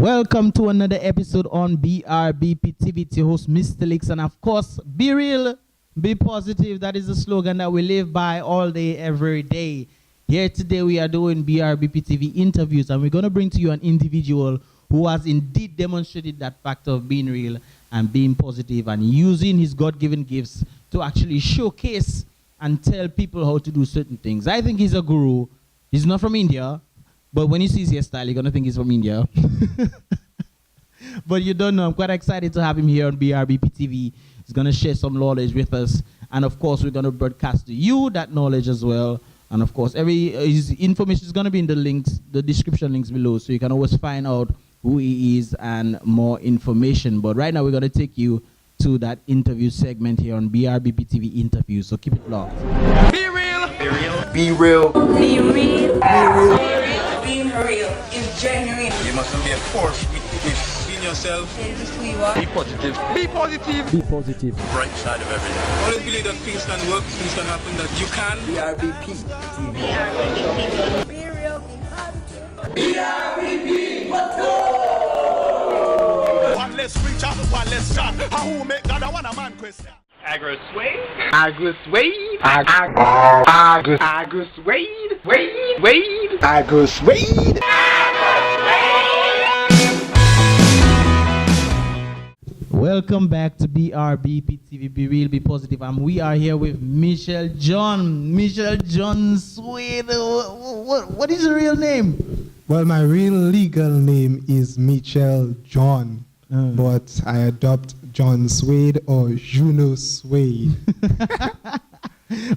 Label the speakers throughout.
Speaker 1: Welcome to another episode on BrBpTV. It's your host Mystelics, and of course, be real, be positive. That is the slogan that we live by all day, every day. Here today we are doing BrBpTV interviews, and we're going to bring to you an individual who has indeed demonstrated that fact of being real and being positive and using his God-given gifts to actually showcase and tell people how to do certain things. I think he's a guru. He's not from India. But when you see his hairstyle, you're going to think he's from India. But you don't know. I'm quite excited to have him here on BrBpTV. He's going to share some knowledge with us. And, of course, we're going to broadcast to you that knowledge as well. And, of course, his information is going to be in the links, the description links below. So you can always find out who he is and more information. But right now, we're going to take you to that interview segment here on BrBpTV Interview. So keep it locked.
Speaker 2: Be real. Be real.
Speaker 3: Be real.
Speaker 4: Be real.
Speaker 3: Be real.
Speaker 4: Being real is genuine.
Speaker 2: You mustn't be a force within yourself.
Speaker 4: This is who you are.
Speaker 2: Be positive. Be positive.
Speaker 1: Be positive.
Speaker 2: Bright side of everything. Always believe that things can work, things can happen, that you can.
Speaker 3: BrBpTV.
Speaker 4: Be real. Be positive.
Speaker 3: BrBp. Let's go!
Speaker 5: One less reach out, one less shot. How who make that one a man question?
Speaker 2: Agrosuede.
Speaker 3: Agrosuede. Agrosuede. Wade. Agrosuede.
Speaker 1: Welcome back to BrBpTV. Be real, be positive. And we are here with Mitchel John Suede. What is your real name?
Speaker 6: Well, my real legal name is Mitchel John, but I adopt John Suede or Juno Suede.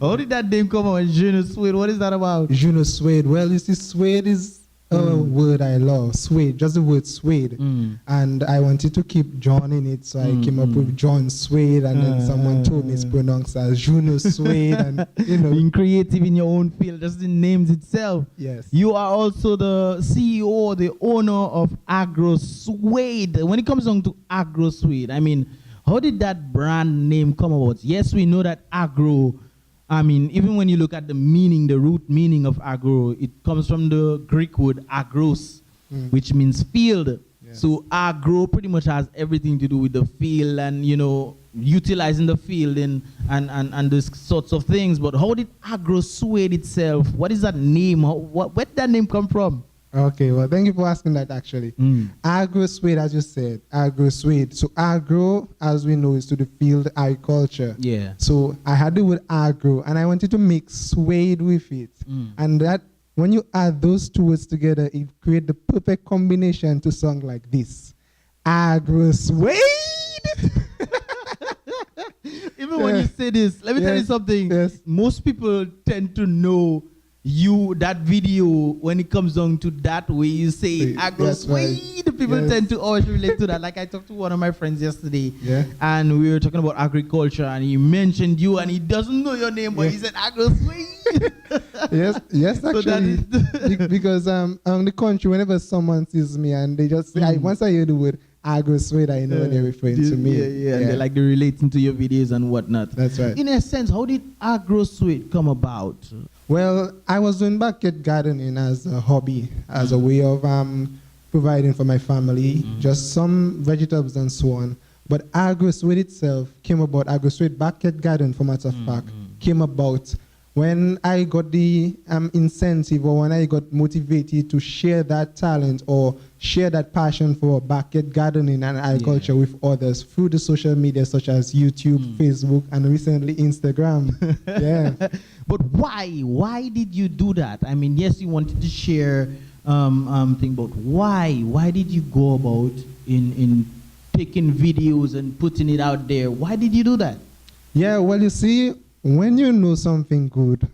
Speaker 1: How did that name come out? Juno Suede. What is that about?
Speaker 6: Juno Suede. Well, you see, suede is a word I love. Suede, just the word suede. And I wanted to keep John in it, so I came up with John Suede, and then someone told me it's pronounced as Juno Suede, and you know.
Speaker 1: Being creative in your own field, just the names itself.
Speaker 6: Yes.
Speaker 1: You are also the CEO, the owner of Agrosuede. When it comes down to Agrosuede, I mean, how did that brand name come about? Yes, we know that agro, I mean, even when you look at the meaning, the root meaning of agro, it comes from the Greek word agros, which means field.
Speaker 6: Yes.
Speaker 1: So agro pretty much has everything to do with the field and, you know, utilizing the field and those sorts of things. But how did Agrosuede itself, what is that name? Where did that name come from?
Speaker 6: Okay, well, thank you for asking that, actually. Agrosuede, as you said, Agrosuede. So agro, as we know, is to the field agriculture.
Speaker 1: Yeah.
Speaker 6: So I had the word agro, and I wanted to make suede with it. And that, when you add those two words together, it creates the perfect combination to sound like this. Agrosuede!
Speaker 1: Even when you say this, let me tell you something.
Speaker 6: Yes.
Speaker 1: Most people tend to know that video when it comes down to that way you say Agrosuede.
Speaker 6: Right.
Speaker 1: People tend to always relate to that. Like I talked to one of my friends yesterday, and we were talking about agriculture, and he mentioned you, and he doesn't know your name, but he said Agrosuede.
Speaker 6: yes, actually, because the country, whenever someone sees me and they just say, once I hear the word Agrosuede, I know they're referring to me.
Speaker 1: Yeah. And they're relating to your videos and whatnot.
Speaker 6: That's right.
Speaker 1: In a sense, how did Agrosuede come about?
Speaker 6: Well, I was doing backyard gardening as a hobby, as a way of providing for my family, just some vegetables and so on. But Agrosuede itself came about, Agrosuede Backyard Garden, for matter of fact, came about when I got the incentive, or when I got motivated to share that talent or share that passion for backyard gardening and agriculture with others through the social media such as YouTube, Facebook, and recently Instagram.
Speaker 1: But why? Why did you do that? I mean, yes, you wanted to share thing, but why? Why did you go about in taking videos and putting it out there? Why did you do that?
Speaker 6: Yeah, well, you see, when you know something good,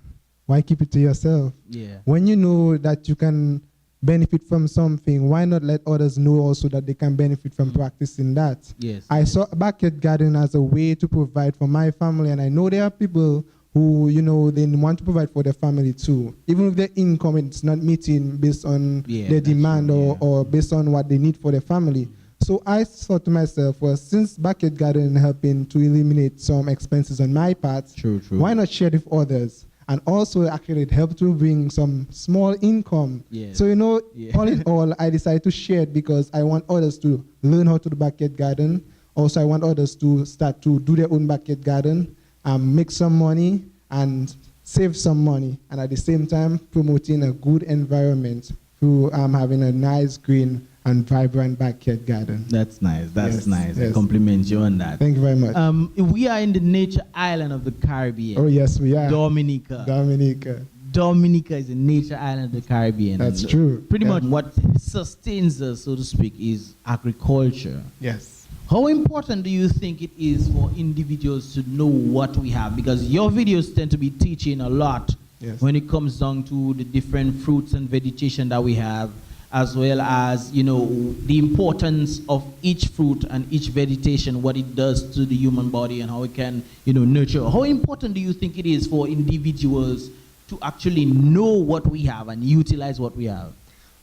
Speaker 6: why keep it to yourself?
Speaker 1: Yeah.
Speaker 6: When you know that you can benefit from something, why not let others know also that they can benefit from practicing that?
Speaker 1: Yes.
Speaker 6: I saw backyard gardening as a way to provide for my family, and I know there are people who, you know, they want to provide for their family too. Even if their income is not meeting based on their demand or based on what they need for their family. So I thought to myself, well, since backyard gardening helping to eliminate some expenses on my part, why not share it with others? And also, actually, it helped to bring some small income.
Speaker 1: Yes.
Speaker 6: So,
Speaker 1: Yeah.
Speaker 6: all in all, I decided to share it because I want others to learn how to do backyard garden. Also, I want others to start to do their own backyard garden, make some money, and save some money. And at the same time, promoting a good environment through having a nice, green, and vibrant backyard garden.
Speaker 1: That's nice. That's
Speaker 6: Yes,
Speaker 1: nice. I
Speaker 6: yes.
Speaker 1: compliment you on that.
Speaker 6: Thank you very much.
Speaker 1: We are in the nature island of the Caribbean.
Speaker 6: Oh, yes, we are.
Speaker 1: Dominica.
Speaker 6: Dominica.
Speaker 1: Dominica is a nature island of the Caribbean.
Speaker 6: That's
Speaker 1: And
Speaker 6: true.
Speaker 1: Pretty
Speaker 6: Yeah.
Speaker 1: much what sustains us, so to speak, is agriculture.
Speaker 6: Yes.
Speaker 1: How important do you think it is for individuals to know what we have? Because your videos tend to be teaching a lot
Speaker 6: Yes.
Speaker 1: when it comes down to the different fruits and vegetation that we have, as well as, the importance of each fruit and each vegetation, what it does to the human body and how it can, nurture. How important do you think it is for individuals to actually know what we have and utilize what we have?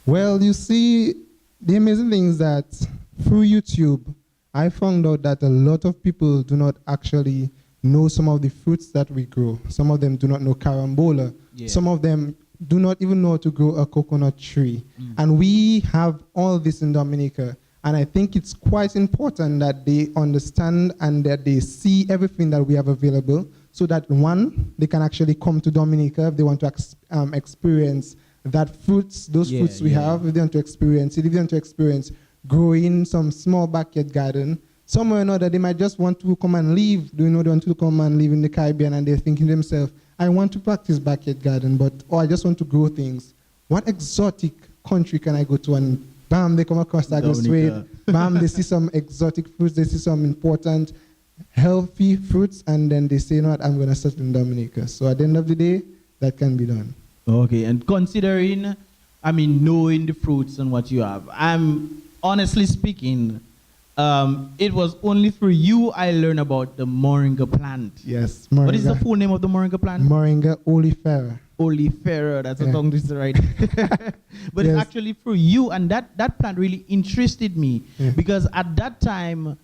Speaker 6: Well, you see, the amazing thing is that through YouTube, I found out that a lot of people do not actually know some of the fruits that we grow. Some of them do not know carambola.
Speaker 1: Yeah.
Speaker 6: Some of them do not even know how to grow a coconut tree. And we have all this in Dominica. And I think it's quite important that they understand and that they see everything that we have available so that, one, they can actually come to Dominica if they want to experience that fruits, those fruits we have, if they want to experience it, if they want to experience growing some small backyard garden. Somewhere or another, they might just want to come and live. They want to come and live in the Caribbean, and they're thinking to themselves, I want to practice backyard garden, or I just want to grow things. What exotic country can I go to? And bam, they come across Agrosuede. Bam, they see some exotic fruits. They see some important, healthy fruits, and then they say, you know what, I'm going to settle in Dominica. So at the end of the day, that can be done.
Speaker 1: Okay, and considering, knowing the fruits and what you have, I'm honestly speaking, it was only through you I learned about the Moringa plant.
Speaker 6: Yes, Moringa.
Speaker 1: What is the full name of the Moringa plant?
Speaker 6: Moringa oleifera.
Speaker 1: Oleifera, that's a tongue twister, right? But
Speaker 6: Yes.
Speaker 1: it's actually through you, and that plant really interested me because at that time,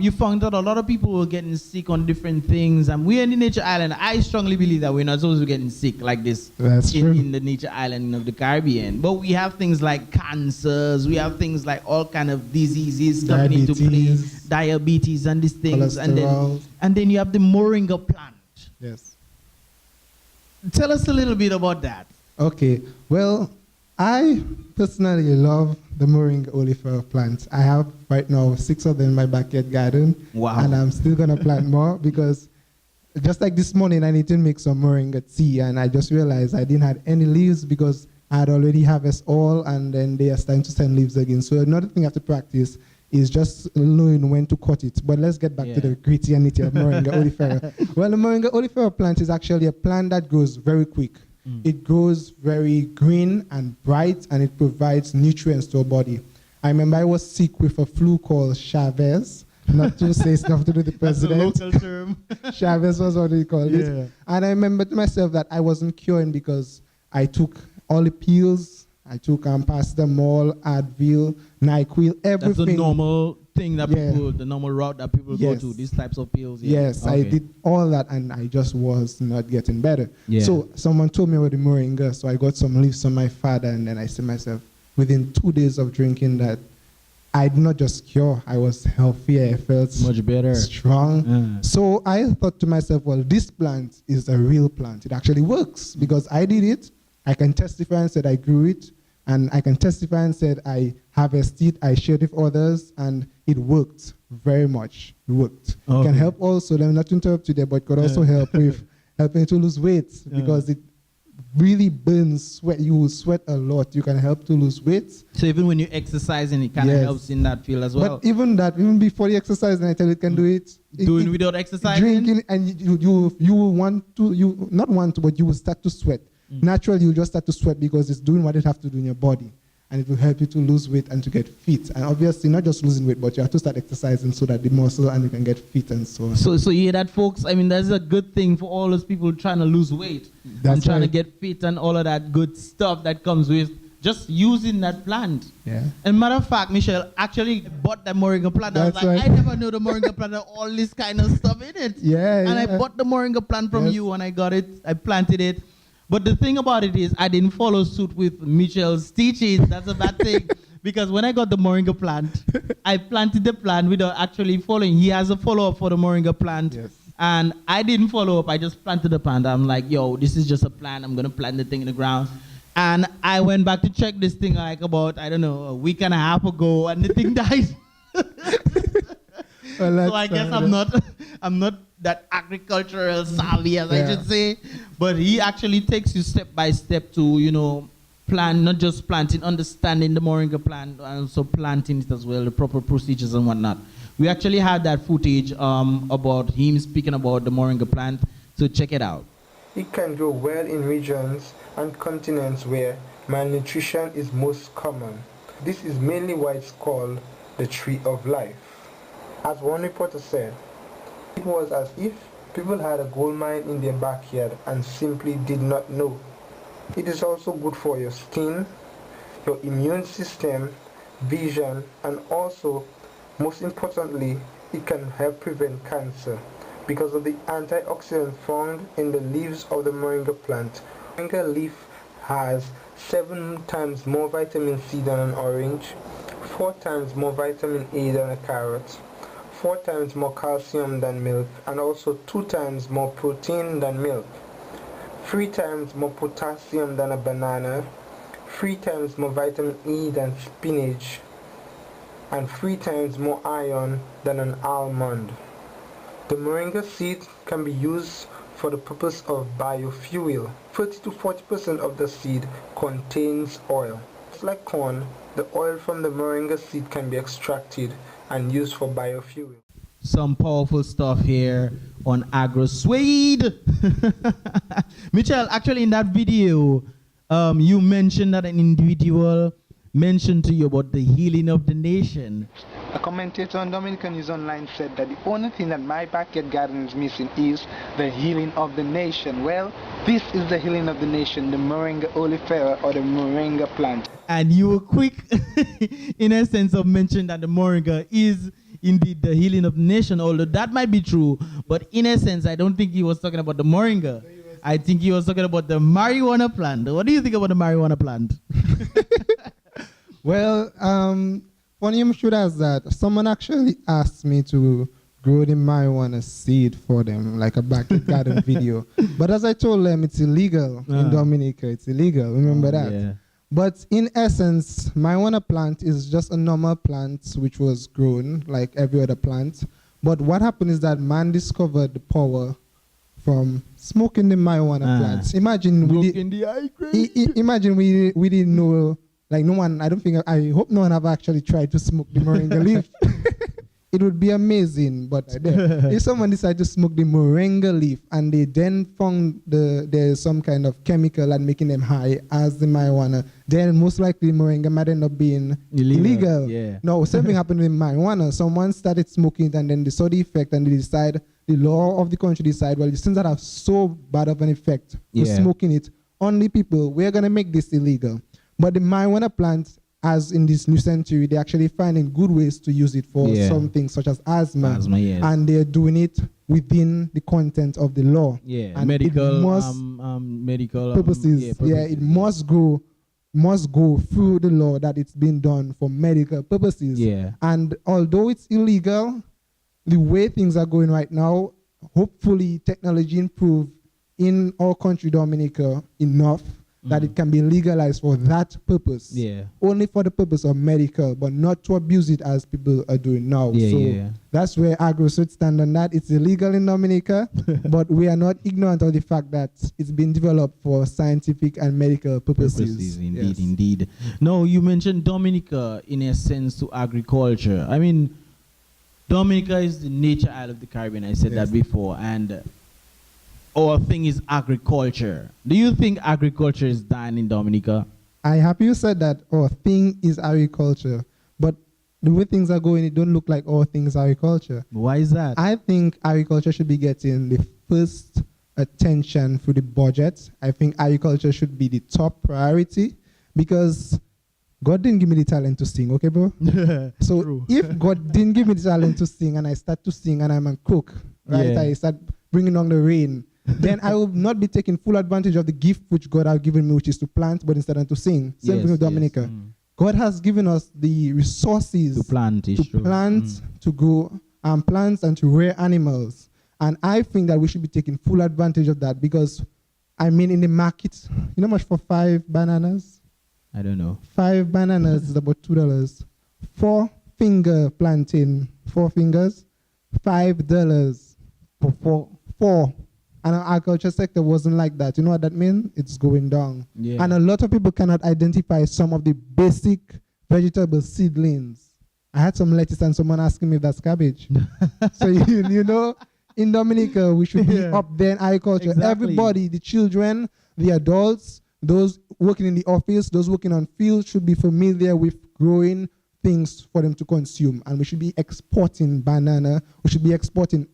Speaker 1: you found out a lot of people were getting sick on different things, and we're in the nature island. I strongly believe that we're not supposed to be getting sick like this
Speaker 6: That's true.
Speaker 1: in the nature island of the Caribbean. But we have things like cancers, we have things like all kind of diseases coming into play, diabetes and these things, and then you have the Moringa plant.
Speaker 6: Yes.
Speaker 1: Tell us a little bit about that.
Speaker 6: Okay. Well, I personally love the Moringa oleifera plants. I have right now 6 of them in my backyard garden.
Speaker 1: Wow.
Speaker 6: And I'm still going to plant more because just like this morning, I need to make some Moringa tea. And I just realized I didn't have any leaves because I had already harvested all, and then they are starting to send leaves again. So another thing I have to practice is just knowing when to cut it. But let's get back to the gritty and nitty of Moringa oleifera. Well, the Moringa oleifera plant is actually a plant that grows very quick. It grows very green and bright, and it provides nutrients to our body. I remember I was sick with a flu called Chavez, not to say stuff to do with the president.
Speaker 1: That's a local term.
Speaker 6: Chavez was what they called it. And I remember to myself that I wasn't curing because I took all the pills. I took paracetamol, Advil, NyQuil, everything.
Speaker 1: That's the normal thing that people, the normal route that people go to, these types of pills.
Speaker 6: Yes, I did all that, and I just was not getting better.
Speaker 1: Yeah.
Speaker 6: So someone told me about the Moringa, so I got some leaves from my father, and then I said to myself, within 2 days of drinking that, I did not just cure, I was healthier, I felt
Speaker 1: much better,
Speaker 6: strong. So I thought to myself, well, this plant is a real plant. It actually works because I did it. I can testify and said I grew it, and I can testify and said I harvested, I shared with others, and it worked very much. It worked. It can help also, let me not interrupt you there, but it could also help with helping to lose weight because it really burns sweat. You will sweat a lot. You can help to lose weight.
Speaker 1: So even when you're exercising, it kind of helps in that field as well.
Speaker 6: But even that, even before you exercise, and I tell you, it can do it.
Speaker 1: Doing without exercising?
Speaker 6: Drinking, and you will want to, you not want to, but you will start to sweat. Naturally, you'll just start to sweat because it's doing what it has to do in your body. And it will help you to lose weight and to get fit. And obviously, not just losing weight, but you have to start exercising so that the muscle and you can get fit and so on.
Speaker 1: So you hear that, folks? I mean, that's a good thing for all those people trying to lose weight and trying to get fit and all of that good stuff that comes with just using that plant.
Speaker 6: Yeah.
Speaker 1: And matter of fact, Mitchel actually bought the Moringa plant. I was
Speaker 6: That's
Speaker 1: like,
Speaker 6: right.
Speaker 1: I never knew the Moringa plant had all this kind of stuff in it.
Speaker 6: Yeah,
Speaker 1: And I
Speaker 6: yeah.
Speaker 1: bought the Moringa plant from
Speaker 6: Yes.
Speaker 1: you and I got it. I planted it. But the thing about it is I didn't follow suit with Mitchel's teachings. That's a bad thing. Because when I got the Moringa plant, I planted the plant without actually following. He has a follow-up for the Moringa plant.
Speaker 6: Yes.
Speaker 1: And I didn't follow up. I just planted the plant. I'm like, yo, this is just a plant. I'm going to plant the thing in the ground. And I went back to check this thing like about, I don't know, a week and a half ago, and the thing died. So I guess I'm not that agricultural savvy as I should say. But he actually takes you step by step to, you know, plan, not just planting, understanding the Moringa plant, and also planting it as well, the proper procedures and whatnot. We actually had that footage about him speaking about the Moringa plant, so check it out.
Speaker 7: It can grow well in regions and continents where malnutrition is most common. This is mainly why it's called the tree of life. As one reporter said, it was as if people had a gold mine in their backyard and simply did not know. It is also good for your skin, your immune system, vision, and also, most importantly, it can help prevent cancer because of the antioxidants found in the leaves of the Moringa plant. Moringa leaf has 7 times more vitamin C than an orange, 4 times more vitamin A than a carrot, 4 times more calcium than milk, and also 2 times more protein than milk, 3 times more potassium than a banana, 3 times more vitamin E than spinach, and 3 times more iron than an almond. The Moringa seed can be used for the purpose of biofuel. 30 to 40% of the seed contains oil. Just like corn, the oil from the Moringa seed can be extracted and used for biofuel.
Speaker 1: Some powerful stuff here on Agrosuede. Mitchel, actually in that video, you mentioned that an individual mentioned to you about the healing of the nation.
Speaker 7: A commentator on Dominica News Online said that the only thing that my backyard garden is missing is the healing of the nation. Well, this is the healing of the nation, the Moringa oleifera or the Moringa plant.
Speaker 1: And you were quick in a sense of mentioning that the Moringa is indeed the healing of the nation, although that might be true. But in a sense, I don't think he was talking about the Moringa. I think he was talking about the marijuana plant. What do you think about the marijuana plant?
Speaker 6: Well, funny you should ask that. Someone actually asked me to grow the marijuana seed for them, like a backyard garden video. But as I told them, it's illegal in Dominica. It's illegal. Remember that.
Speaker 1: Yeah.
Speaker 6: But in essence, marijuana plant is just a normal plant which was grown like every other plant. But what happened is that man discovered the power from smoking the marijuana plants. Imagine imagine we didn't know. Like no one, I hope no one have actually tried to smoke the Moringa leaf. It would be amazing, but if someone decided to smoke the Moringa leaf and they then found there's some kind of chemical and making them high as the marijuana, then most likely Moringa might end up being illegal.
Speaker 1: Yeah.
Speaker 6: No, same thing happened with marijuana. Someone started smoking it and then they saw the effect and they decide, the law of the country decide, well, since that have so bad of an effect for smoking it, only people, we're going to make this illegal. But the marijuana plant, as in this new century, they're actually finding good ways to use it for something such as asthma. And they're doing it within the content of the law.
Speaker 1: Yeah,
Speaker 6: and
Speaker 1: medical,
Speaker 6: medical purposes. It must go through the law that it's been done for medical purposes.
Speaker 1: Yeah.
Speaker 6: And although it's illegal, the way things are going right now, hopefully technology improve in our country, Dominica, enough that it can be legalized for that purpose.
Speaker 1: Yeah.
Speaker 6: Only for the purpose of medical, but not to abuse it as people are doing now. That's where Agrosuede stand on that. It's illegal in Dominica, but we are not ignorant of the fact that it's been developed for scientific and medical purposes.
Speaker 1: Indeed. No, you mentioned Dominica in a sense to agriculture. I mean, Dominica is the nature isle of the Caribbean. I said that before. And our thing is agriculture. Do you think agriculture is dying in Dominica?
Speaker 6: I'm happy you said that our thing is agriculture. But the way things are going, it don't look like all things agriculture.
Speaker 1: Why is that?
Speaker 6: I think agriculture should be getting the first attention through the budget. I think agriculture should be the top priority because God didn't give me the talent to sing, okay, bro? So
Speaker 1: True.
Speaker 6: if God didn't give me the talent to sing and I start to sing and I'm a cook, right?
Speaker 1: Yeah.
Speaker 6: I start bringing on the rain, then I will not be taking full advantage of the gift which God has given me, which is to plant, but instead of to sing. Same
Speaker 1: Yes,
Speaker 6: thing with
Speaker 1: yes.
Speaker 6: Dominica. God has given us the resources
Speaker 1: To plant, is true.
Speaker 6: to grow plants and to rear animals. And I think that we should be taking full advantage of that because, I mean, in the market, you know how much for 5 bananas?
Speaker 1: I don't know.
Speaker 6: 5 bananas is about $2. 4-finger plantain, 4 fingers, $5 for 4. And our agriculture sector wasn't like that. You know what that means? It's going down.
Speaker 1: Yeah.
Speaker 6: And a lot of people cannot identify some of the basic vegetable seedlings. I had some lettuce and someone asking me if that's cabbage. So you know, in Dominica, we should be
Speaker 1: Yeah.
Speaker 6: up there in agriculture.
Speaker 1: Exactly.
Speaker 6: Everybody, the children, the adults, those working in the office, those working on fields should be familiar with growing things for them to consume. And we should be exporting banana. We should be exporting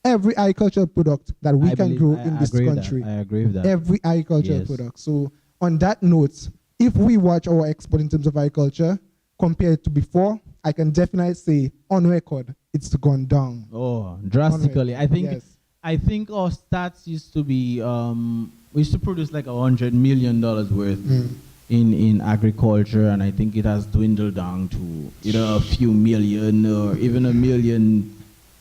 Speaker 6: every agricultural product that we can grow in this country.
Speaker 1: I agree with that.
Speaker 6: Every agricultural
Speaker 1: Yes.
Speaker 6: product. So on that note, if we watch our export in terms of agriculture compared to before, I can definitely say on record it's gone down.
Speaker 1: Oh, drastically. I think
Speaker 6: Yes.
Speaker 1: I think our stats used to be we used to produce like $100 million worth in agriculture, and I think it has dwindled down to a few million or even $1 million,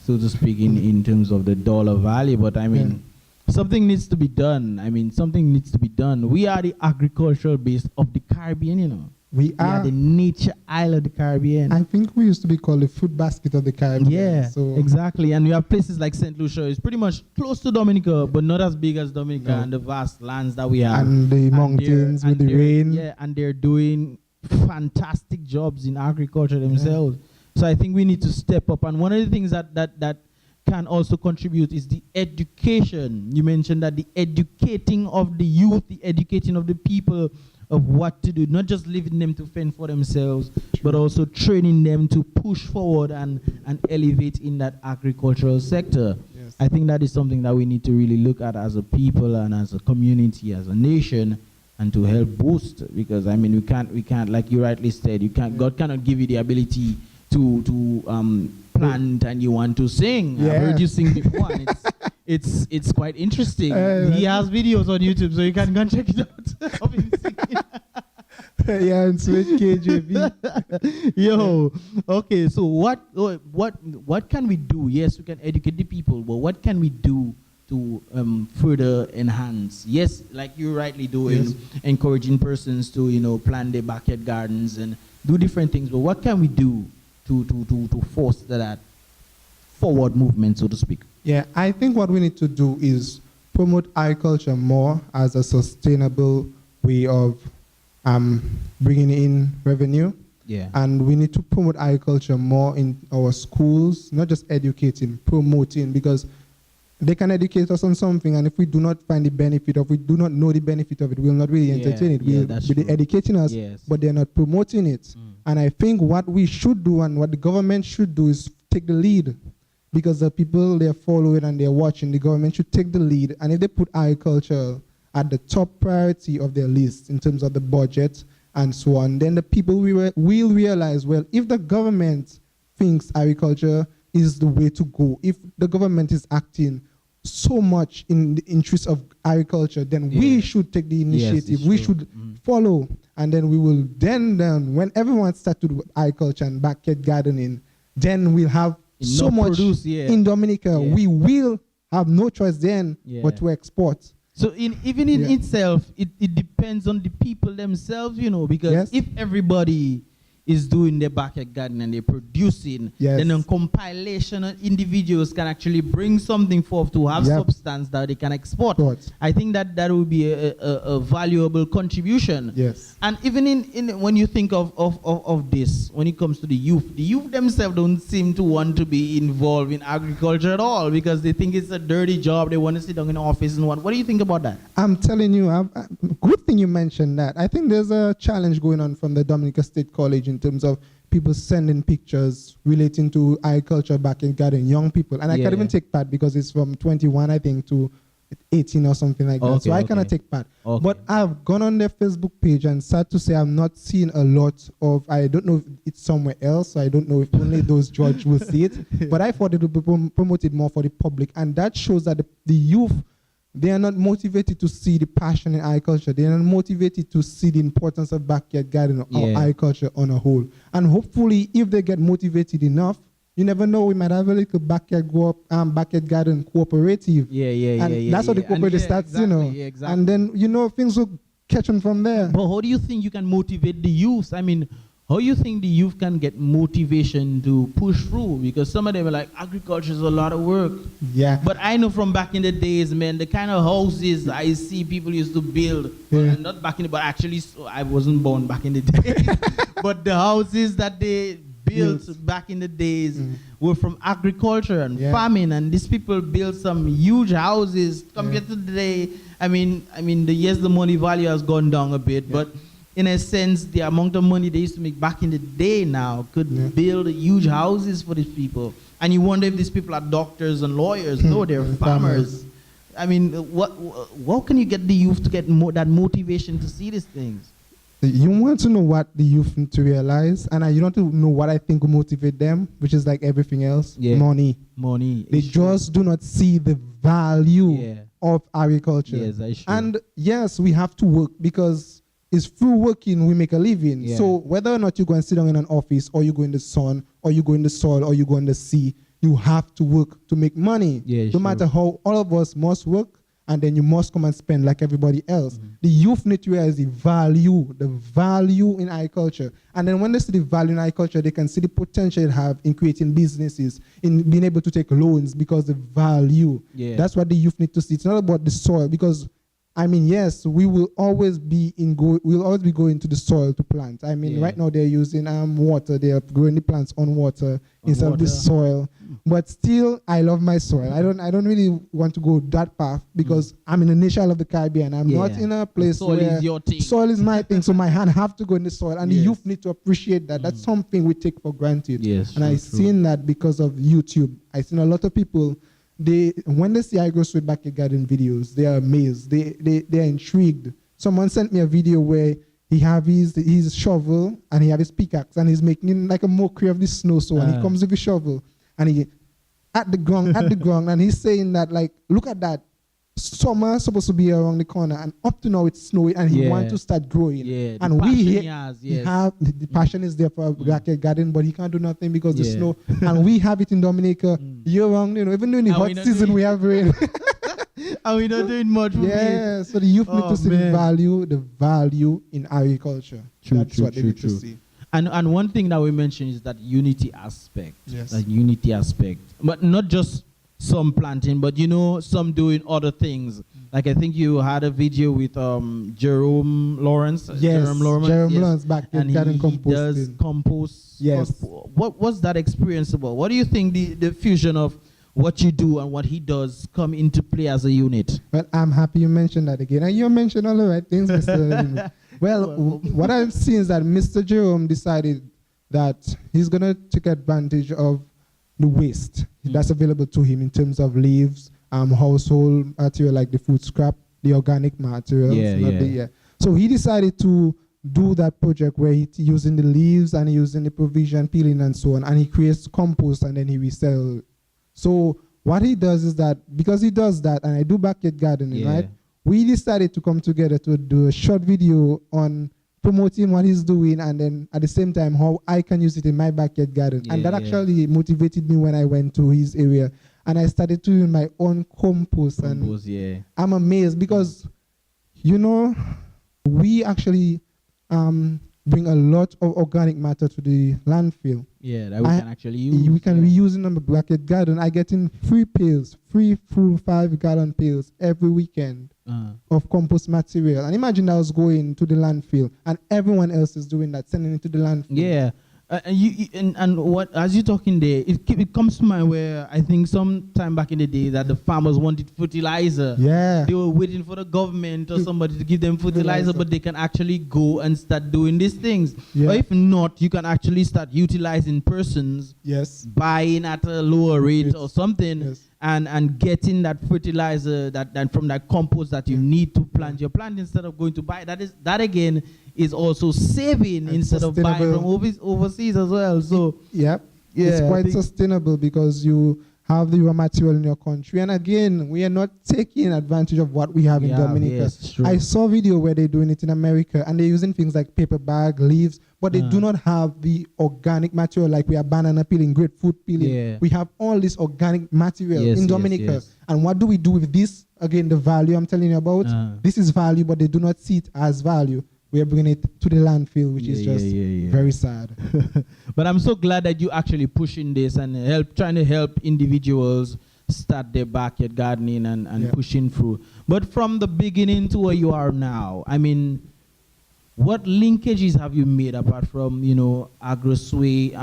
Speaker 1: so to speak, in terms of the dollar value. But I mean, something needs to be done. Something needs to be done. We are the agricultural base of the Caribbean,
Speaker 6: We
Speaker 1: We are
Speaker 6: are.
Speaker 1: the nature isle of the Caribbean.
Speaker 6: I think we used to be called the fruit basket of the Caribbean.
Speaker 1: Yeah,
Speaker 6: So
Speaker 1: exactly. And we have places like St. Lucia. It's pretty much close to Dominica, but not as big as Dominica,
Speaker 6: No.
Speaker 1: and the vast lands that we have.
Speaker 6: and the
Speaker 1: And
Speaker 6: mountains
Speaker 1: they're-
Speaker 6: with the
Speaker 1: and they're-
Speaker 6: rain.
Speaker 1: Yeah, and they're doing fantastic jobs in agriculture themselves. So I think we need to step up. And one of the things that can also contribute is the education. You mentioned that the educating of the youth, the educating of the people of what to do, not just leaving them to fend for themselves, but also training them to push forward and elevate in that agricultural sector.
Speaker 6: Yes.
Speaker 1: I think that is something that we need to really look at as a people and as a community, as a nation, and to help boost. Because I mean, we can't, like you rightly said, God cannot give you the ability to plant and you want to sing. I've heard you sing before, and it's quite interesting. He has videos on YouTube, so you can go and check it out of him singing.
Speaker 6: Yeah, and switch KJV.
Speaker 1: Yo, okay, so what can we do? Yes, we can educate the people, but what can we do to further enhance? Yes, like you rightly doing, encouraging persons to plant their backyard gardens and do different things. But what can we do to foster that forward movement, so to speak?
Speaker 6: Yeah, I think what we need to do is promote agriculture more as a sustainable way of bringing in revenue.
Speaker 1: Yeah.
Speaker 6: And we need to promote agriculture more in our schools, not just educating, promoting, because they can educate us on something, and if we do not find the benefit of, we do not know the benefit of it, we will not really entertain it.
Speaker 1: Yeah,
Speaker 6: We'll
Speaker 1: that's
Speaker 6: be
Speaker 1: true.
Speaker 6: educating us,
Speaker 1: Yes.
Speaker 6: but they're not promoting it. And I think what we should do and what the government should do is take the lead, because the people they're following and they're watching, the government should take the lead. And if they put agriculture at the top priority of their list in terms of the budget and so on, then the people will realize, well, if the government thinks agriculture is the way to go, if the government is acting so much in the interest of agriculture, then we should take the initiative. We should follow, and then we will then when everyone starts to do agriculture and backyard gardening, then we'll have so much in Dominica. We will have no choice then but to export.
Speaker 1: So even in itself, it depends on the people themselves, because if everybody is doing their backyard gardening and they're producing, then a compilation of individuals can actually bring something forth to have substance that they can export. I think that would be a valuable contribution.
Speaker 6: Yes.
Speaker 1: And even in when you think of this, when it comes to the youth themselves don't seem to want to be involved in agriculture at all, because they think it's a dirty job. They want to sit down in the office and what do you think about that?
Speaker 6: I'm telling you, good thing you mentioned that. I think there's a challenge going on from the Dominica State College in terms of people sending pictures relating to agriculture, backyard gardening, young people. And I can't even take part because it's from 21, I think, to 18 or something like that.
Speaker 1: Okay,
Speaker 6: So I cannot
Speaker 1: okay.
Speaker 6: take part.
Speaker 1: Okay.
Speaker 6: But I've gone on their Facebook page, and sad to say, I'm not seeing a lot of, I don't know if it's somewhere else, so I don't know if only those judges will see it. But I thought it would be promoted more for the public. And that shows that the youth, they are not motivated to see the passion in agriculture. They are not motivated to see the importance of backyard gardening or agriculture on a whole. And hopefully, if they get motivated enough, you never know, we might have a little backyard garden cooperative. And that's how the cooperative starts,
Speaker 1: exactly,
Speaker 6: you know.
Speaker 1: exactly.
Speaker 6: And then, you know, things will catch on from there.
Speaker 1: But how do you think you can motivate the youth? I mean, how you think the youth can get motivation to push through? Because some of them are like, agriculture is a lot of work.
Speaker 6: Yeah.
Speaker 1: But I know from back in the days, man, the kind of houses I see people used to build, not back in the, but actually, so I wasn't born back in the days, but the houses that they built back in the days were from agriculture and farming, and these people built some huge houses compared to today. I mean, the money value has gone down a bit, but in a sense, the amount of money they used to make back in the day now could build huge houses for these people. And you wonder if these people are doctors and lawyers. No, they're farmers. I mean, what can you get the youth to get that motivation to see these things?
Speaker 6: You want to know what the youth need to realize, and you want to know what I think will motivate them, which is like everything else, money. They just do not see the value of agriculture.
Speaker 1: Yes, that's true.
Speaker 6: And yes, we have to work because it's through working we make a living.
Speaker 1: Yeah.
Speaker 6: So whether or not you go and sit down in an office, or you go in the sun, or you go in the soil, or you go in the sea, you have to work to make money. No matter how, all of us must work, and then you must come and spend like everybody else. The youth need to realize the value in agriculture. And then when they see the value in agriculture, they can see the potential it have in creating businesses, in being able to take loans because the value. That's what the youth need to see. It's not about the soil, because I mean, yes, we will always be going to the soil to plant. I mean, right now they're using water. They are growing the plants on water instead of the soil. But still, I love my soil. I don't really want to go that path, because I'm in a nation of the Caribbean. I'm not in a place
Speaker 1: soil
Speaker 6: where
Speaker 1: is your thing.
Speaker 6: Soil is my thing. So my hand have to go in the soil, and the youth need to appreciate that. That's something we take for granted. And I've seen that because of YouTube. I've seen a lot of people. When they see Agrosuede Backyard Garden videos, they are amazed. They're intrigued. Someone sent me a video where he have his shovel and he have his pickaxe, and he's making like a mockery of the snow. So and he comes with a shovel and he at the ground, and he's saying that, like, look at that. Summer supposed to be around the corner, and up to now it's snowing, and he wants to start growing. And the passion is there for a backyard garden, but he can't do nothing because the snow. And we have it in Dominica year round, you know, even during the hot season we have rain.
Speaker 1: And we're not doing much with it.
Speaker 6: So the youth need to see the value in agriculture. That's what they need to see.
Speaker 1: And one thing that we mentioned is that unity aspect. That unity aspect. But not just some planting, but you know, some doing other things. Like I think you had a video with Jerome Lawrence.
Speaker 6: Jerome Lawrence back in garden composting.
Speaker 1: He does compost. What was that experience about? What do you think the fusion of what you do and what he does come into play as a unit?
Speaker 6: Well, I'm happy you mentioned that again. And you mentioned all the right things, Mr. Well, what I've seen is that Mr. Jerome decided that he's going to take advantage of the waste that's available to him in terms of leaves, household material like the food scrap, the organic materials. So he decided to do that project where he's using the leaves and using the provision, peeling and so on, and he creates compost and then he resells. So what he does is that, because he does that, and I do backyard gardening, right? We decided to come together to do a short video on promoting what he's doing, and then at the same time how I can use it in my backyard garden. And that actually motivated me when I went to his area, and I started doing my own compost. And I'm amazed because, you know, we actually bring a lot of organic matter to the landfill.
Speaker 1: That we can actually use.
Speaker 6: We can reuse in the backyard garden. I get in free full 5-gallon pails every weekend of compost material. And imagine I was going to the landfill and everyone else is doing that, sending it to the landfill.
Speaker 1: And what, as you're talking there, it comes to mind where I think some time back in the day that the farmers wanted fertilizer. They were waiting for the government or somebody to give them fertilizer, but they can actually go and start doing these things. Or if not, you can actually start utilizing persons, buying at a lower rate or something, and getting that fertilizer that from that compost that you need to plant your plant instead of going to buy. That again is also saving
Speaker 6: And
Speaker 1: instead of buying from overseas as well. So
Speaker 6: Yep.
Speaker 1: yeah,
Speaker 6: It's
Speaker 1: I
Speaker 6: quite
Speaker 1: think-
Speaker 6: sustainable because you have the raw material in your country. And again, we are not taking advantage of what we have in Dominica.
Speaker 1: Yes, true.
Speaker 6: I saw a video where they're doing it in America and they're using things like paper bag, leaves, but they do not have the organic material like we have banana peeling, grapefruit peeling.
Speaker 1: Yeah.
Speaker 6: We have all this organic material
Speaker 1: Yes,
Speaker 6: in
Speaker 1: yes,
Speaker 6: Dominica.
Speaker 1: yes.
Speaker 6: And what do we do with this? Again, the value I'm telling you about. This is value, but they do not see it as value. We are bringing it to the landfill, which is just very sad.
Speaker 1: But I'm so glad that you actually pushing this and trying to help individuals start their backyard gardening and pushing through. But from the beginning to where you are now, I mean, what linkages have you made apart from, Agrosuede,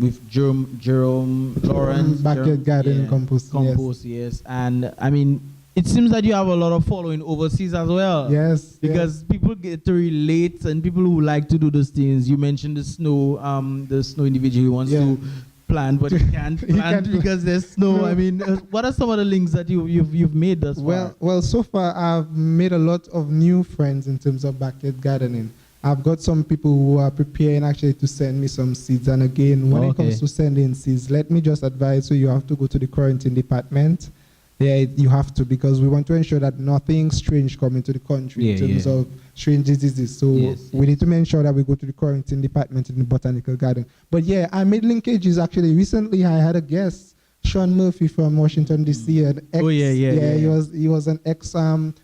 Speaker 1: with Jerome Lawrence?
Speaker 6: Backyard gardening compost.
Speaker 1: Compost, yes. And I mean, it seems that you have a lot of following overseas as well.
Speaker 6: Yes.
Speaker 1: Because people get to relate and people who like to do those things. You mentioned the snow individual who wants to plant, but he can't plant because there's snow.
Speaker 6: No.
Speaker 1: I mean, what are some of the links that you've made thus far?
Speaker 6: Well, so far I've made a lot of new friends in terms of backyard gardening. I've got some people who are preparing actually to send me some seeds. And again, when it comes to sending seeds, let me just advise you have to go to the quarantine department. Yeah, you have to, because we want to ensure that nothing strange come into the country in terms of strange diseases. So we need to make sure that we go to the quarantine department in the botanical garden. But yeah, I made linkages actually. Recently, I had a guest, Sean Murphy from Washington, D.C. He was an ex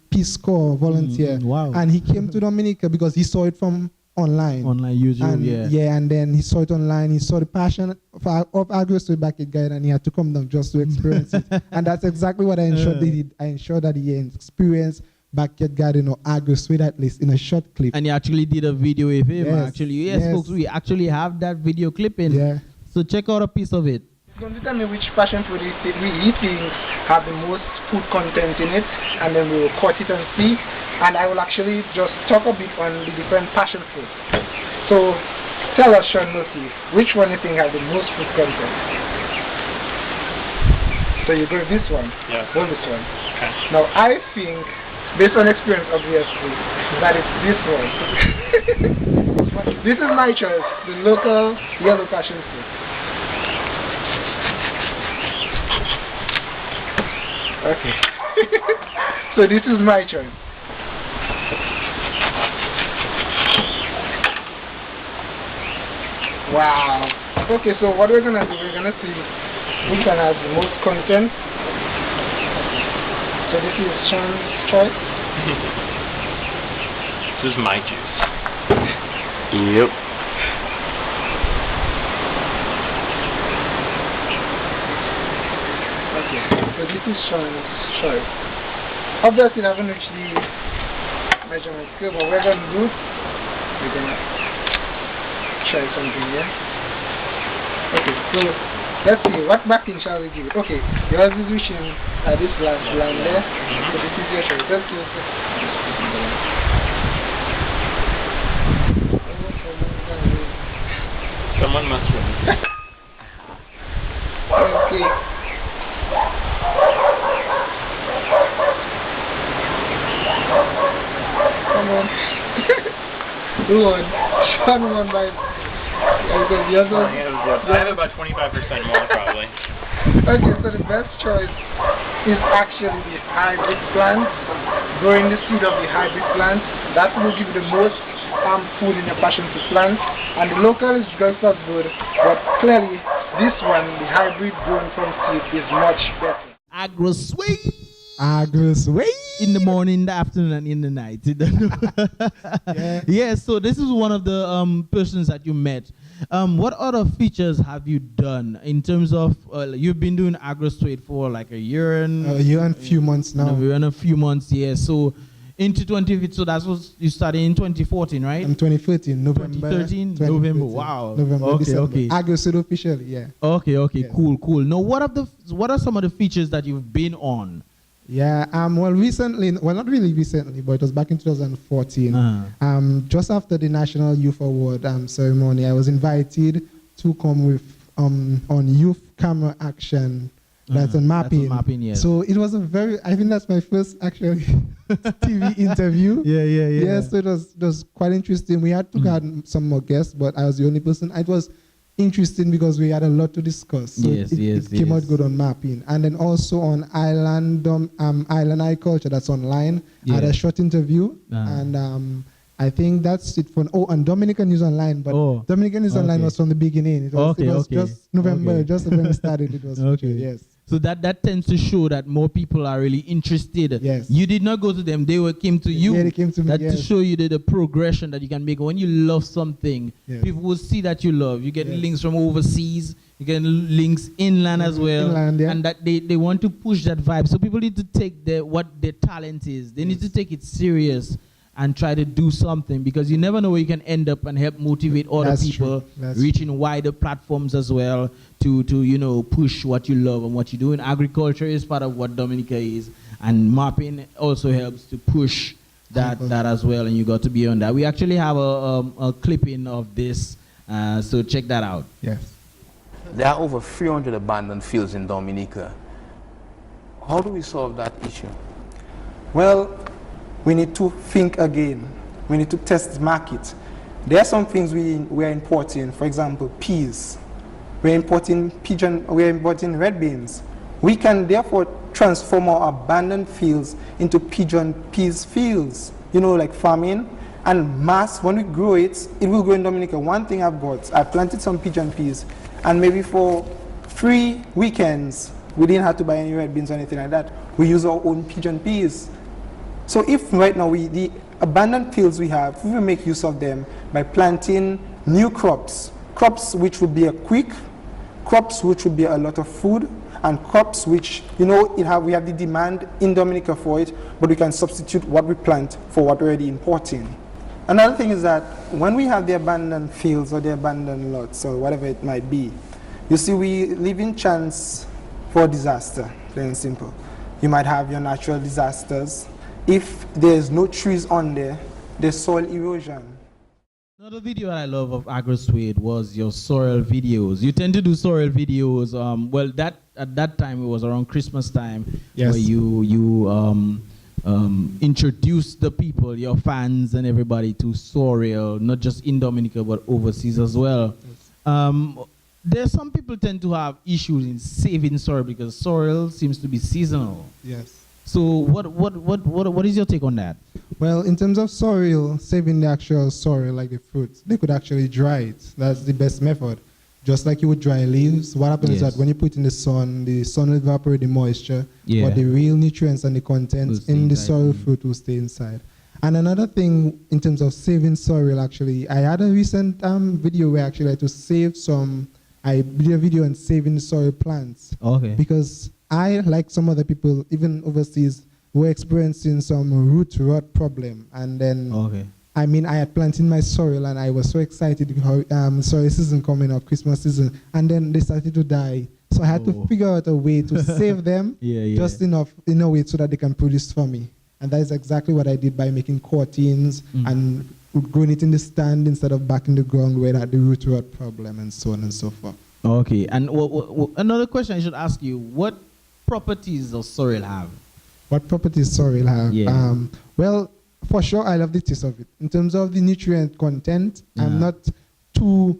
Speaker 6: Peace Corps volunteer.
Speaker 1: Wow.
Speaker 6: And he came to Dominica because he saw it from online YouTube, and and then he saw it online. He saw the passion of Agrosuede Backyard Gardening, and he had to come down just to experience it. And that's exactly what I ensured they did. I ensured that he experienced backyard garden or Agrosuede at least in a short clip.
Speaker 1: And you actually did a video with him.
Speaker 6: Yes.
Speaker 1: Folks, we actually have that video clipping.
Speaker 6: Yeah.
Speaker 1: So check out a piece of it.
Speaker 7: Going to tell me which passion fruit we eating have the most food content in it, and then we will cut it and see. And I will actually just talk a bit on the different passion fruits. So tell us, Sean Murphy, which one you think has the most food content? So you go with this one?
Speaker 2: Yeah.
Speaker 7: Go with this one.
Speaker 2: Okay.
Speaker 7: Now I think, based on experience obviously, that it's this one. This is my choice, the local yellow passion fruit. Okay. So this is my choice. Wow. Okay, so what we're gonna do, we're gonna see which one has the most content. So this is Sean's choice.
Speaker 2: This is my juice. Yep.
Speaker 7: Okay, so this is Sean's choice. Obviously, I haven't reached the measurement scale, but we're gonna do, we're gonna try something here. Okay, so let's see, what backing shall we give it? Okay, yours is reaching this last line there, so this is your choice. Let's do it.
Speaker 2: Someone must win.
Speaker 7: Okay. Come on. Who won? Sean won by...
Speaker 2: I have about 25% more probably.
Speaker 7: Okay, so the best choice is actually the hybrid plant. Growing the seed of the hybrid plant, that will give you the most food in your passion to plant. And the local is just as good, but clearly this one, the hybrid grown from seed, is much better.
Speaker 1: Agrosuede.
Speaker 6: Agrosuede.
Speaker 1: In the morning, in the afternoon, and in the night. Yeah, so this is one of the persons that you met. What other features have you done in terms of, you've been doing Agrosuede for like a year and
Speaker 6: a few months now.
Speaker 1: A year and a few months, yeah. So into 20, so that was, you started in 2014, right?
Speaker 6: In 2013, November.
Speaker 1: 2013, November, wow.
Speaker 6: November,
Speaker 1: okay,
Speaker 6: December.
Speaker 1: okay.
Speaker 6: Agrosuede officially, yeah.
Speaker 1: Okay,
Speaker 6: Yeah.
Speaker 1: cool. Now, what are some of the features that you've been on?
Speaker 6: Yeah, well, recently, well, not really recently, but it was back in 2014. Just after the National Youth Award ceremony, I was invited to come with on youth camera action That's on mapping.
Speaker 1: That's on mapping, yes.
Speaker 6: So it was I think that's my first actually TV interview.
Speaker 1: Yeah.
Speaker 6: Yeah, so it was quite interesting. We had to get some more guests, but I was the only person. It was interesting because we had a lot to discuss. So it came out good on mapping. And then also on island agriculture, that's online. I had a short interview, and I think that's it for. Oh, and Dominica News Online, but Dominica News Online was from the beginning. It was just November, just when we started. It was yes.
Speaker 1: So that tends to show that more people are really interested.
Speaker 6: Yes.
Speaker 1: You did not go to them; they came to you.
Speaker 6: Yeah, they came to me.
Speaker 1: That to show you the progression that you can make. When you love something, people will see that you love. You get links from overseas. You get links inland as well, and that they want to push that vibe. So people need to take what their talent is. They need to take it serious and try to do something, because you never know where you can end up and help motivate other people, reaching wider platforms as well to push what you love and what you do. And agriculture is part of what Dominica is, and mapping also helps to push that as well, and you got to be on that. We actually have a clipping of this, so check that out.
Speaker 6: Yes.
Speaker 8: There are over 300 abandoned fields in Dominica. How do we solve that issue?
Speaker 9: Well, we need to think again. We need to test the market. There are some things we are importing. For example, peas. We're importing red beans. We can therefore transform our abandoned fields into peas fields. Like farming and mass. When we grow it, it will grow in Dominica. One thing I planted some pigeon peas, and maybe for 3 weekends, we didn't have to buy any red beans or anything like that. We use our own pigeon peas. So if right now the abandoned fields we have, we will make use of them by planting new crops which would be quick, crops which would be a lot of food, and crops which, we have the demand in Dominica for it, but we can substitute what we plant for what we're already importing. Another thing is that when we have the abandoned fields or the abandoned lots or whatever it might be, you see, we live in chance for disaster, plain and simple. You might have your natural disasters. If there's no trees on there, there's soil erosion.
Speaker 1: Another video I love of Agrosuede was your soil videos. You tend to do soil videos. At that time it was around Christmas time, where you introduced the people, your fans and everybody, to soil, not just in Dominica but overseas as well. There's some people tend to have issues in saving soil because soil seems to be seasonal.
Speaker 6: Yes.
Speaker 1: So what is your take on that?
Speaker 6: Well, in terms of soil, saving the actual soil, like the fruits, they could actually dry it. That's the best method. Just like you would dry leaves, what happens is that when you put in the sun will evaporate the moisture, but the real nutrients and the contents in the soil fruit will stay inside. And another thing in terms of saving soil, actually, I had a recent video where actually I had to save I did a video on saving soil plants.
Speaker 1: Okay.
Speaker 6: Because I, like some other people, even overseas, were experiencing some root rot problem. And then, I had planted my soil and I was so excited because soil season coming up, Christmas season, and then they started to die. So I had to figure out a way to save them just enough in a way so that they can produce for me. And that is exactly what I did by making courtines and growing it in the stand instead of back in the ground where it had the root rot problem and so on and so forth.
Speaker 1: Okay, and another question I should ask you, what properties does soil have?
Speaker 6: What properties soil have?
Speaker 1: Yeah.
Speaker 6: Well, for sure, I love the taste of it. In terms of the nutrient content, I'm not too,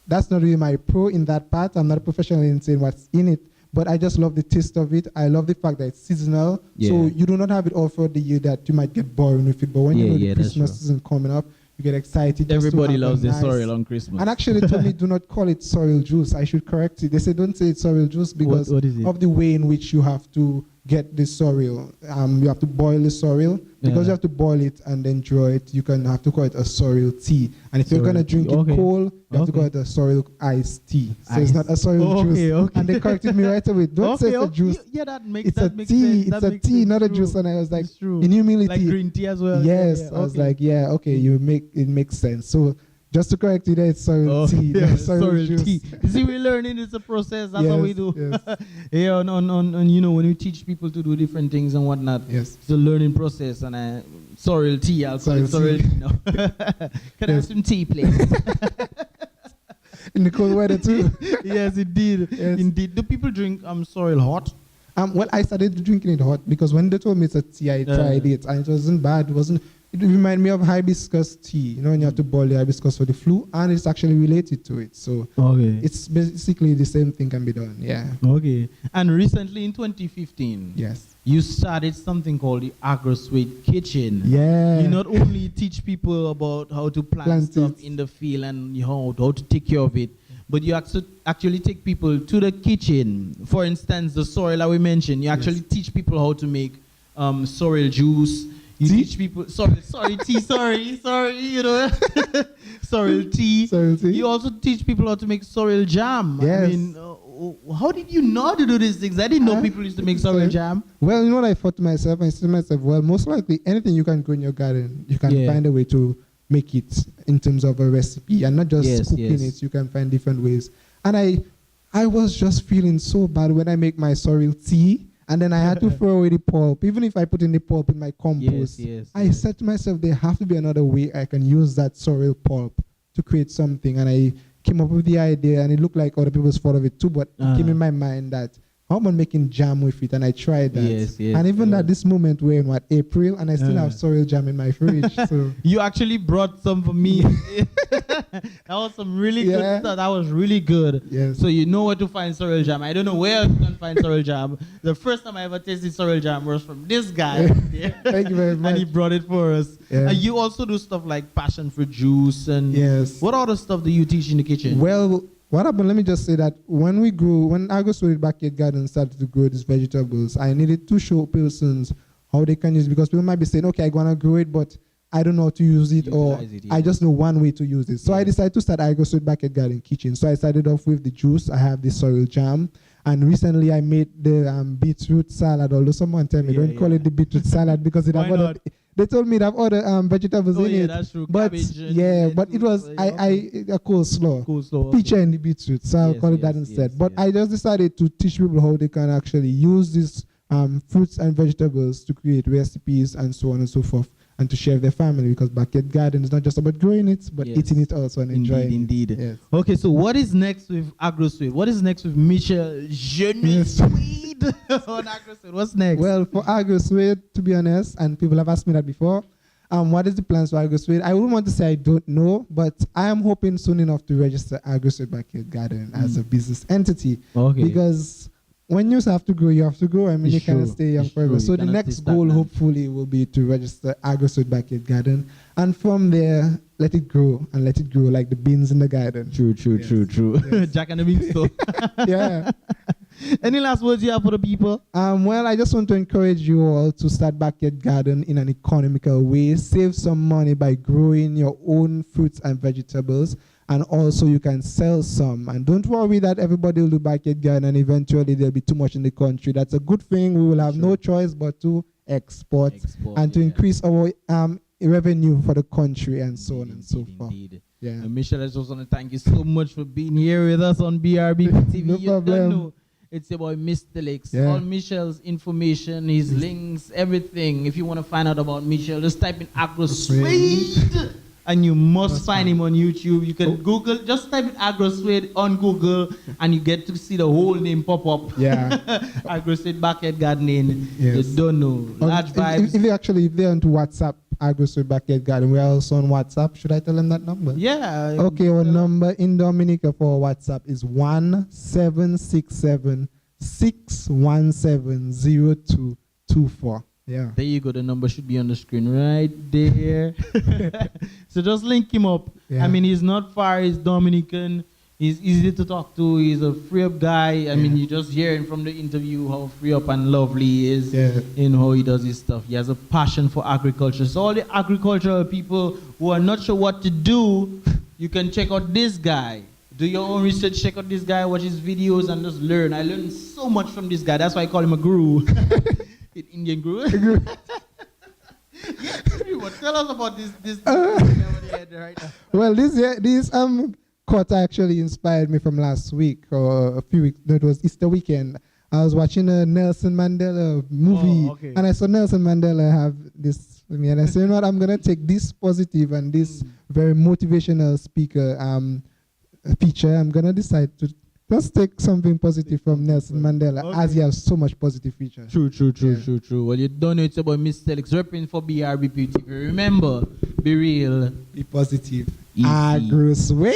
Speaker 6: that's not really my pro in that part. I'm not a professional in saying what's in it, but I just love the taste of it. I love the fact that it's seasonal. So you do not have it all for the year that you might get boring with it. But when you know the Christmas season coming up, you get excited.
Speaker 1: Everybody loves the sorrel on Christmas.
Speaker 6: And actually, to me, do not call it sorrel juice. I should correct it. They say don't say it's sorrel juice because
Speaker 1: what is it?
Speaker 6: Of the way in which you have to get the sorrel. You have to boil the sorrel. Because you have to boil it and then draw it, you can have to call it a sorrel tea. And if you're going to drink it cold, you have to call it a sorrel iced tea. So it's not a sorrel juice. And they corrected me right away. Don't say it's a juice.
Speaker 1: Yeah, that makes
Speaker 6: it's a tea.
Speaker 1: Sense.
Speaker 6: It's a tea, not a juice. And I was like, in humility.
Speaker 1: Like green tea as well.
Speaker 6: Yes. I was like, it makes sense. So just to correct you there, it's sorrel tea. Sorrel juice.
Speaker 1: Tea. You see, we're learning. It's a process. That's how we do.
Speaker 6: Yes.
Speaker 1: On when we teach people to do different things and whatnot, it's a learning process. And sorrel tea, I'll call it sorrel tea now. Can I have some tea, please?
Speaker 6: in the cold weather too.
Speaker 1: Yes, indeed.
Speaker 6: Yes.
Speaker 1: Indeed. Do people drink sorrel hot?
Speaker 6: Well, I started drinking it hot because when they told me it's a tea, I tried it and it wasn't bad. It reminded me of hibiscus tea. You know, when you have to boil the hibiscus for the flu, and it's actually related to it. So it's basically the same thing can be done. Yeah.
Speaker 1: Okay. And recently in 2015,
Speaker 6: Yes.
Speaker 1: you started something called the Agrosuede Kitchen.
Speaker 6: Yeah.
Speaker 1: You not only teach people about how to plant stuff
Speaker 6: it.
Speaker 1: in the field and how to take care of it, but you actually take people to the kitchen. For instance, the sorrel that we mentioned, you actually teach people how to make sorrel juice. You teach people, sorry, tea, sorry, you know, sorrel tea.
Speaker 6: Sorrel tea.
Speaker 1: You also teach people how to make sorrel jam.
Speaker 6: Yes.
Speaker 1: I mean, how did you know to do these things? I didn't know people used to make sorrel jam.
Speaker 6: Well, you know what I thought to myself? I said to myself, well, most likely anything you can grow in your garden, you can find a way to make it in terms of a recipe and not just cooking it. You can find different ways. And I was just feeling so bad when I make my sorrel tea and then I had to throw away the pulp. Even if I put in the pulp in my compost, I said to myself, there have to be another way I can use that sorrel pulp to create something. And I came up with the idea, and it looked like other people's thought of it too, but it came in my mind that how about making jam with it, and I tried that. And even at this moment, we're in April, and I still have sorrel jam in my fridge. So
Speaker 1: you actually brought some for me. That was some really good stuff. That was really good.
Speaker 6: Yes.
Speaker 1: So you know where to find sorrel jam. I don't know where you can find sorrel jam. The first time I ever tasted sorrel jam was from this guy.
Speaker 6: Thank you very much.
Speaker 1: And he brought it for us.
Speaker 6: Yeah.
Speaker 1: And you also do stuff like passion fruit juice and what other stuff do you teach in the kitchen?
Speaker 6: Well, what happened, let me just say that when Agrosuede Backyard Garden started to grow these vegetables, I needed to show persons how they can use it, because people might be saying, okay, I'm going to grow it, but I don't know how to use it, I just know one way to use it. So I decided to start Agrosuede Backyard Garden Kitchen. So I started off with the juice. I have the sorrel jam. And recently I made the beetroot salad, although someone tell me, don't call it the beetroot salad because it have other, they told me it have other vegetables in it.
Speaker 1: That's true.
Speaker 6: But but it was a coleslaw, peach and the beetroot. So I'll call it that instead. But I just decided to teach people how they can actually use these fruits and vegetables to create recipes and so on and so forth, and to share with their family, because backyard garden is not just about growing it, but eating it also and enjoying it.
Speaker 1: Indeed.
Speaker 6: Yes.
Speaker 1: Okay, so what is next with Agrosuede? What is next with Mitchel? Suede on Agrosuede. What's next?
Speaker 6: Well, for Agrosuede, to be honest, and people have asked me that before, what is the plans for Agrosuede? I wouldn't want to say I don't know, but I am hoping soon enough to register Agrosuede Backyard Garden as a business entity.
Speaker 1: Okay.
Speaker 6: Because when you have to grow, you have to grow. I mean, you cannot stay young forever. So the next goal, hopefully, will be to register Agrosuede Backyard Garden. And from there, let it grow and let it grow like the beans in the garden.
Speaker 1: True. Yes. Jack and the beanstalk.
Speaker 6: Yeah.
Speaker 1: Any last words you have for the people?
Speaker 6: Well, I just want to encourage you all to start backyard garden in an economical way. Save some money by growing your own fruits and vegetables. And also you can sell some. And don't worry that everybody will do backyard garden and eventually there'll be too much in the country. That's a good thing. We will have no choice but to export and to increase our revenue for the country and so on and so forth. Yeah.
Speaker 1: Mitchel, I just want to thank you so much for being here with us on BrBpTV.
Speaker 6: No problem.
Speaker 1: It's about Mystelics. All Mitchel's information, his links, everything. If you want to find out about Mitchel, just type in Agrosuede. And you must find him on YouTube. You can Google, just type in Agrosuede on Google, and you get to see the whole name pop up.
Speaker 6: Yeah.
Speaker 1: Agrosuede Backyard Gardening. You don't know. Large vibes.
Speaker 6: If they're onto WhatsApp, Agrosuede Backyard Garden, we're also on WhatsApp. Should I tell them that number?
Speaker 1: Yeah.
Speaker 6: Okay, our number in Dominica for WhatsApp is 1767 617 0224. Yeah.
Speaker 1: There you go. The number should be on the screen right there. So just link him up.
Speaker 6: Yeah.
Speaker 1: I mean, he's not far. He's Dominican. He's easy to talk to. He's a free up guy. I mean, you just hearing from the interview how free up and lovely he is in how he does his stuff. He has a passion for agriculture. So all the agricultural people who are not sure what to do, you can check out this guy. Do your own research, check out this guy, watch his videos, and just learn. I learned so much from this guy. That's why I call him a guru. Indian guru. Tell us about this right now.
Speaker 6: Well, this quote actually inspired me from last week or a few weeks. No, it was Easter weekend. I was watching a Nelson Mandela movie, and I saw Nelson Mandela have this with me, and I said, you know what, I'm gonna take this positive and this very motivational speaker, feature, I'm gonna decide to just take something positive from Nelson Mandela, as he has so much positive features.
Speaker 1: True. Well, you don't know it's about Mystelics repping for BrBpTV. Remember, be real,
Speaker 6: Be positive.
Speaker 1: Easy.
Speaker 6: Agrosuede.